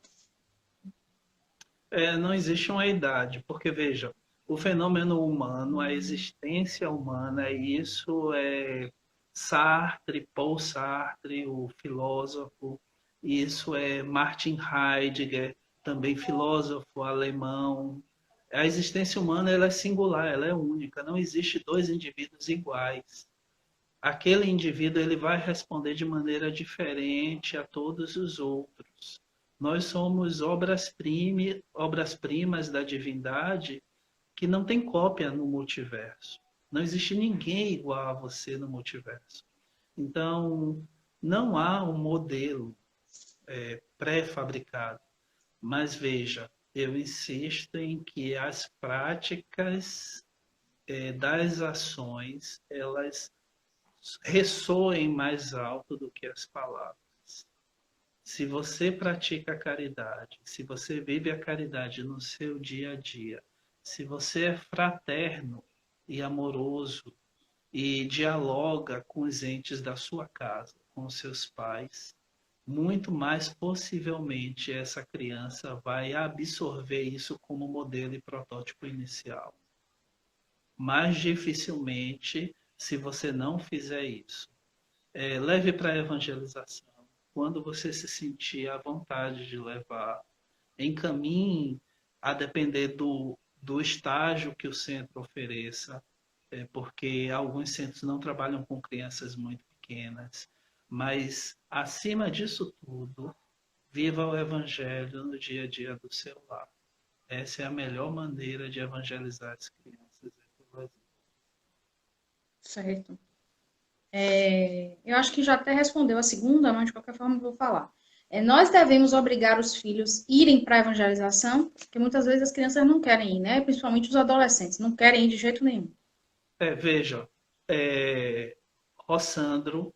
Não existe uma idade, porque veja, o fenômeno humano, a existência humana, isso é Sartre, Paul Sartre, o filósofo, isso é Martin Heidegger, também filósofo alemão. A existência humana ela é singular, ela é única, não existe dois indivíduos iguais. Aquele indivíduo ele vai responder de maneira diferente a todos os outros. Nós somos obras-primas da divindade que não tem cópia no multiverso. Não existe ninguém igual a você no multiverso. Então, não há um modelo pré-fabricado. Mas veja, eu insisto em que as práticas das ações, elas ressoem mais alto do que as palavras. Se você pratica a caridade, se você vive a caridade no seu dia a dia, se você é fraterno e amoroso e dialoga com os entes da sua casa, com os seus pais, muito mais possivelmente essa criança vai absorver isso como modelo e protótipo inicial. Mais dificilmente se você não fizer isso. Leve para a evangelização. Quando você se sentir à vontade de levar, encaminhe a depender do estágio que o centro ofereça, porque alguns centros não trabalham com crianças muito pequenas, mas, acima disso tudo, viva o evangelho no dia a dia do seu lar. Essa é a melhor maneira de evangelizar as crianças. Certo. Eu acho que já até respondeu a segunda, mas de qualquer forma eu vou falar. Nós devemos obrigar os filhos a irem para a evangelização, porque muitas vezes as crianças não querem ir, né? Principalmente os adolescentes, não querem ir de jeito nenhum. Veja, é, Rossandro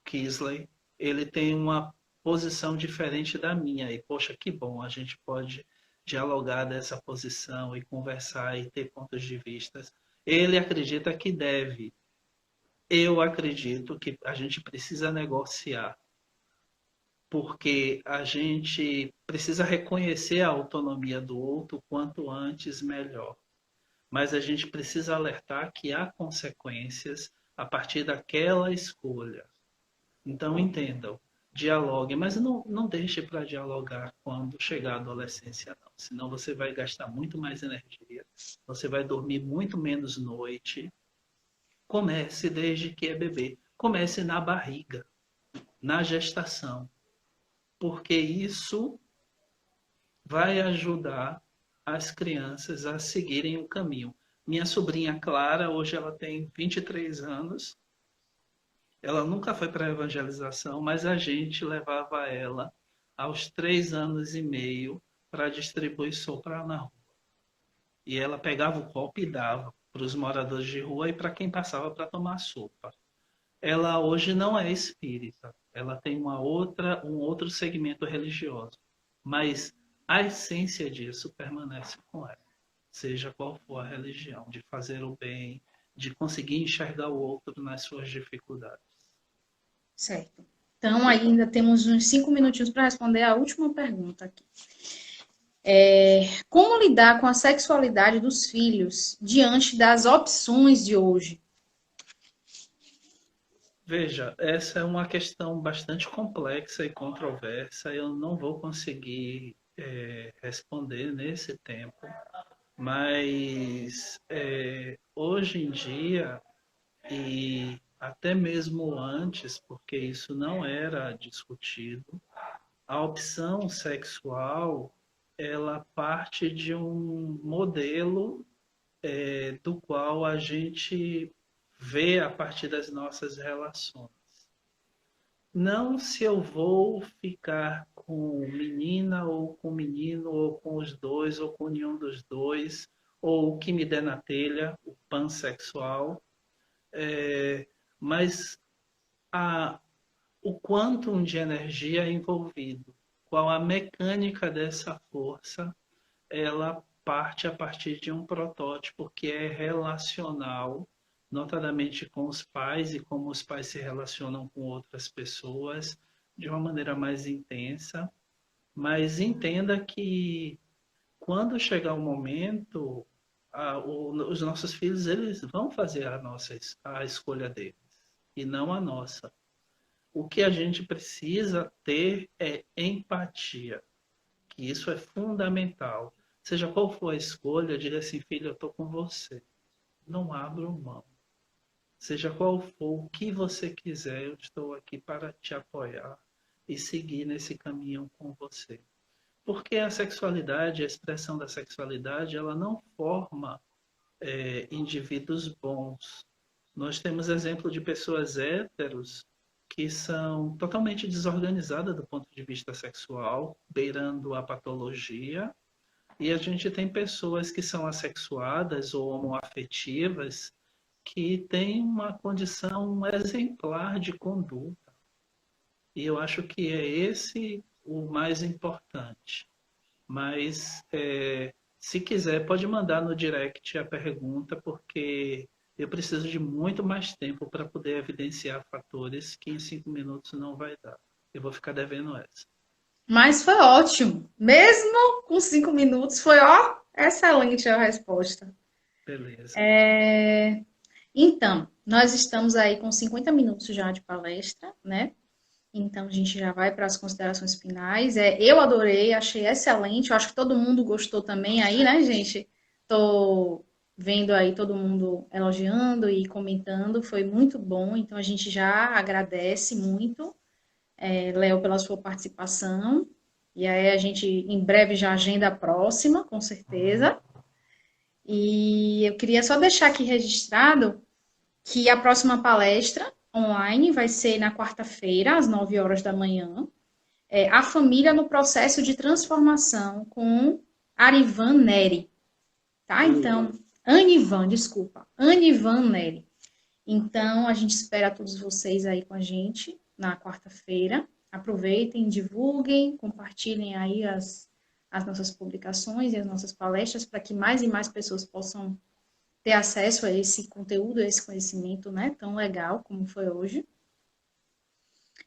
Kisley, ele tem uma posição diferente da minha. E, poxa, que bom, a gente pode dialogar dessa posição e conversar e ter pontos de vistas. Ele acredita que deve. Eu acredito que a gente precisa negociar, porque a gente precisa reconhecer a autonomia do outro quanto antes melhor. Mas a gente precisa alertar que há consequências a partir daquela escolha. Então, entendam, dialogue, mas não deixe para dialogar quando chegar a adolescência, não. Senão você vai gastar muito mais energia, você vai dormir muito menos noite. Comece desde que é bebê. Comece na barriga, na gestação, porque isso vai ajudar as crianças a seguirem o caminho. Minha sobrinha Clara, hoje ela tem 23 anos, ela nunca foi para a evangelização, mas a gente levava ela aos 3 anos e meio para distribuir sopa na rua. E ela pegava o copo e dava para os moradores de rua e para quem passava para tomar sopa. Ela hoje não é espírita, ela tem um outro segmento religioso, mas a essência disso permanece com ela, seja qual for a religião, de fazer o bem, de conseguir enxergar o outro nas suas dificuldades. Certo. Então, ainda temos uns 5 minutinhos para responder a última pergunta aqui. Como lidar com a sexualidade dos filhos diante das opções de hoje? Veja, essa é uma questão bastante complexa e controversa. Eu não vou conseguir responder nesse tempo, mas hoje em dia, e até mesmo antes, porque isso não era discutido, a opção sexual ela parte de um modelo do qual a gente vê a partir das nossas relações. Não se eu vou ficar com menina ou com menino, ou com os dois, ou com nenhum dos dois, ou o que me der na telha, o pansexual, mas a, o quantum de energia é envolvido, qual a mecânica dessa força, ela parte a partir de um protótipo que é relacional, notadamente com os pais e como os pais se relacionam com outras pessoas de uma maneira mais intensa. Mas entenda que quando chegar o momento, os nossos filhos eles vão fazer a escolha deles e não a nossa. O que a gente precisa ter é empatia, que isso é fundamental. Seja qual for a escolha, diga assim, filho, eu estou com você. Não abro mão. Seja qual for o que você quiser, eu estou aqui para te apoiar e seguir nesse caminho com você. Porque a sexualidade, a expressão da sexualidade, ela não forma indivíduos bons. Nós temos exemplo de pessoas héteros que são totalmente desorganizadas do ponto de vista sexual, beirando a patologia, e a gente tem pessoas que são assexuadas ou homoafetivas que têm uma condição exemplar de conduta. E eu acho que é esse o mais importante. Mas, se quiser, pode mandar no direct a pergunta, porque eu preciso de muito mais tempo para poder evidenciar fatores que em 5 minutos não vai dar. Eu vou ficar devendo essa. Mas foi ótimo. Mesmo com 5 minutos, foi, ó, excelente a resposta. Beleza. Então, nós estamos aí com 50 minutos já de palestra, né? Então, a gente já vai para as considerações finais. Eu adorei, achei excelente. Eu acho que todo mundo gostou também aí, né, gente? Tô vendo aí todo mundo elogiando e comentando. Foi muito bom. Então, a gente já agradece muito, Léo, pela sua participação. E aí a gente em breve já agenda a próxima, com certeza. E eu queria só deixar aqui registrado que a próxima palestra online vai ser na quarta-feira, às 9 horas da manhã. É A Família no Processo de Transformação, com Arivan Neri, tá? Então, Anivan, desculpa, Anivan Neri. Então, a gente espera todos vocês aí com a gente na quarta-feira. Aproveitem, divulguem, compartilhem aí as nossas publicações e as nossas palestras para que mais e mais pessoas possam ter acesso a esse conteúdo, a esse conhecimento, né, tão legal como foi hoje.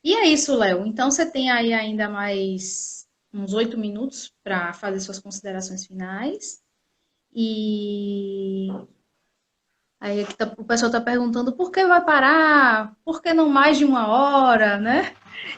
E é isso, Léo. Então, você tem aí ainda mais uns 8 minutos para fazer suas considerações finais. E aí aqui o pessoal está perguntando por que vai parar, por que não mais de 1 hora, né?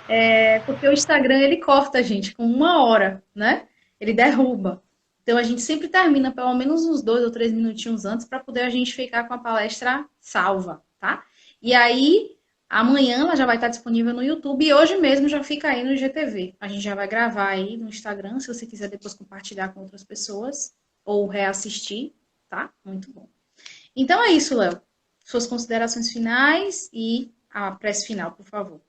É porque o Instagram ele corta a gente com 1 hora, né? Ele derruba. Então a gente sempre termina pelo menos uns 2 ou 3 minutinhos antes para poder a gente ficar com a palestra salva, tá? E aí amanhã ela já vai estar disponível no YouTube e hoje mesmo já fica aí no IGTV. A gente já vai gravar aí no Instagram, se você quiser depois compartilhar com outras pessoas ou reassistir, tá? Muito bom. Então é isso, Léo. Suas considerações finais e a prece final, por favor.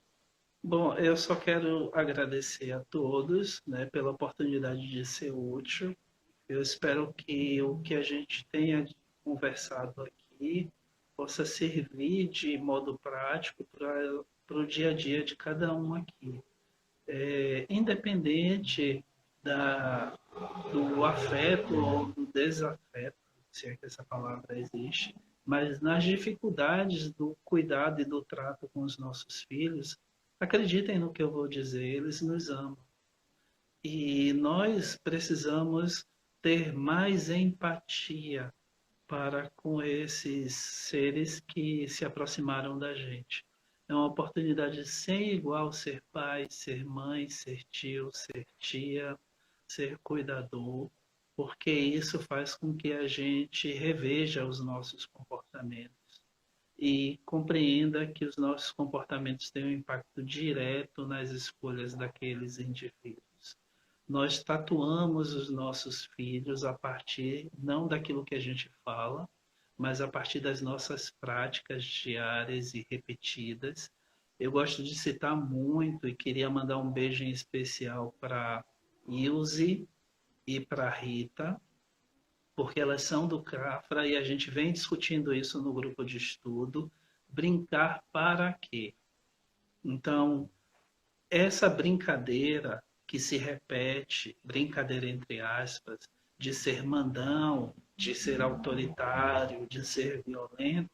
Bom, eu só quero agradecer a todos, né, pela oportunidade de ser útil. Eu espero que o que a gente tenha conversado aqui possa servir de modo prático para o dia a dia de cada um aqui. Independente da, do afeto ou do desafeto, se é que essa palavra existe, mas nas dificuldades do cuidado e do trato com os nossos filhos, acreditem no que eu vou dizer, eles nos amam. E nós precisamos ter mais empatia para com esses seres que se aproximaram da gente. É uma oportunidade sem igual ser pai, ser mãe, ser tio, ser tia, ser cuidador, porque isso faz com que a gente reveja os nossos comportamentos e compreenda que os nossos comportamentos têm um impacto direto nas escolhas daqueles indivíduos. Nós tatuamos os nossos filhos a partir não daquilo que a gente fala, mas a partir das nossas práticas diárias e repetidas. Eu gosto de citar muito e queria mandar um beijo em especial para Ilse e para Rita, porque elas são do CAFRA e a gente vem discutindo isso no grupo de estudo. Brincar para quê? Então, essa brincadeira que se repete, brincadeira entre aspas, de ser mandão, de ser autoritário, de ser violento,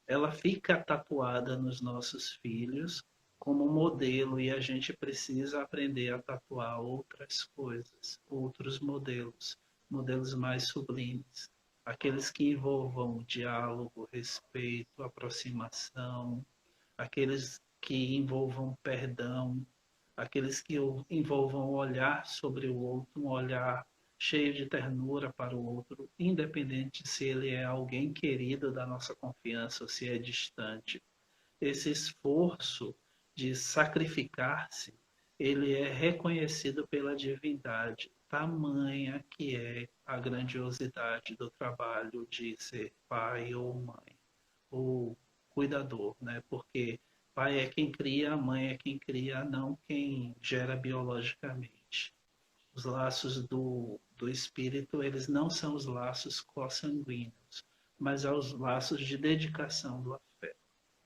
ela fica tatuada nos nossos filhos como modelo e a gente precisa aprender a tatuar outras coisas, outros modelos, modelos mais sublimes, aqueles que envolvam diálogo, respeito, aproximação, aqueles que envolvam perdão, aqueles que envolvam olhar sobre o outro, um olhar cheio de ternura para o outro, independente se ele é alguém querido da nossa confiança ou se é distante. Esse esforço de sacrificar-se, ele é reconhecido pela divindade, tamanha que é a grandiosidade do trabalho de ser pai ou mãe, ou cuidador, né? Porque pai é quem cria, a mãe é quem cria, não quem gera biologicamente. Os laços do espírito, eles não são os laços consanguíneos, mas os laços de dedicação do afeto.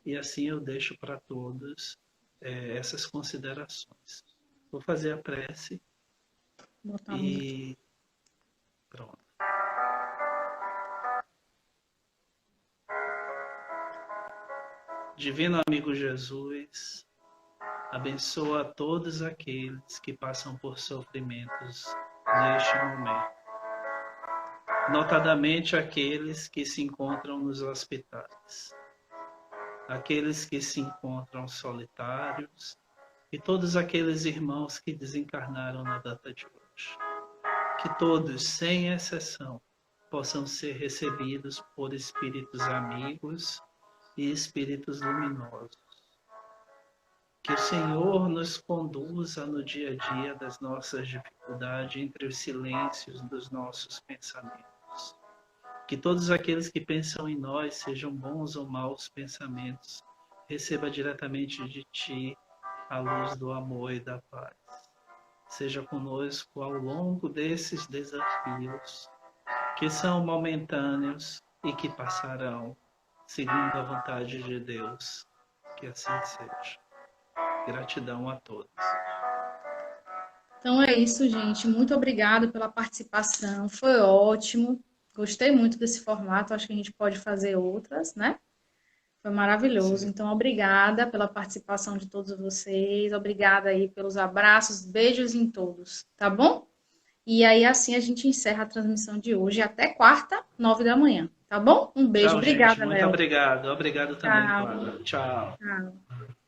E assim eu deixo para todos essas considerações. Vou fazer a prece Botar a música. e pronto. Divino amigo Jesus, abençoa todos aqueles que passam por sofrimentos neste momento, notadamente aqueles que se encontram nos hospitais, aqueles que se encontram solitários e todos aqueles irmãos que desencarnaram na data de hoje. Que todos, sem exceção, possam ser recebidos por espíritos amigos e espíritos luminosos. Que o Senhor nos conduza no dia a dia das nossas dificuldades, entre os silêncios dos nossos pensamentos. Que todos aqueles que pensam em nós, sejam bons ou maus pensamentos, receba diretamente de Ti a luz do amor e da paz. Seja conosco ao longo desses desafios, que são momentâneos e que passarão, segundo a vontade de Deus. Que assim seja. Gratidão a todos. Então é isso, gente. Muito obrigada pela participação. Foi ótimo. Gostei muito desse formato. Acho que a gente pode fazer outras, né? Foi maravilhoso. Sim. Então, obrigada pela participação de todos vocês. Obrigada aí pelos abraços, beijos em todos, tá bom? E aí, assim, a gente encerra a transmissão de hoje. Até quarta, 9 da manhã, tá bom? Um beijo. Tchau, gente. Obrigada, Muito Léo. obrigado. Obrigado também, Tchau. Clara. Tchau. Tchau.